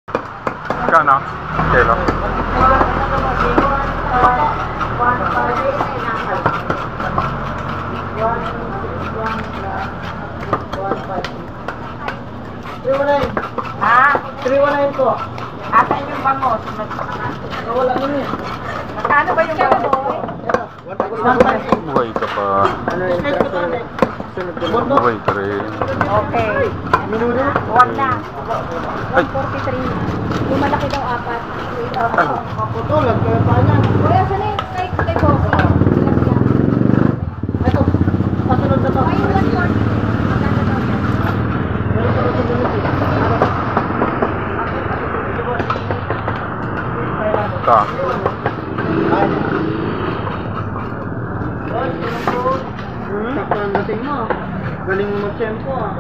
Kano? Kilo? Ha? 319 po. Asan yung bangos? Wala mo niya. Magkano ba yung bangos? Buhay ka pa. Buhay ka rin. Okay. Minuto? Huwag na. Ay! 143. Yung malaki daw apat. Kaputulog, kaya pa niya. Kuya, saan na yung kay Bossy? Ito, pasunod na to. Ay, yung 140. Magkano daw yan? Ka. Sakto ang dating mo. Galing mo mag-tempo ah.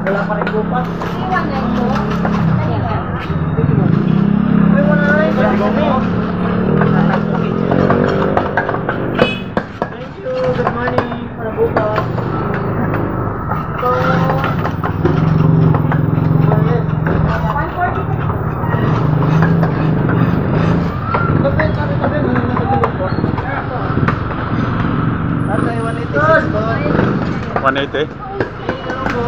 Wala pa rin bupas. Yung 192. Ayan. Ay, wala na rin. Galing mo. Thank you. Good morning. Para bukas. Ito. Yes. 143. Tabi. Natutulog po. Tatay, 186 po. 180? Hello po.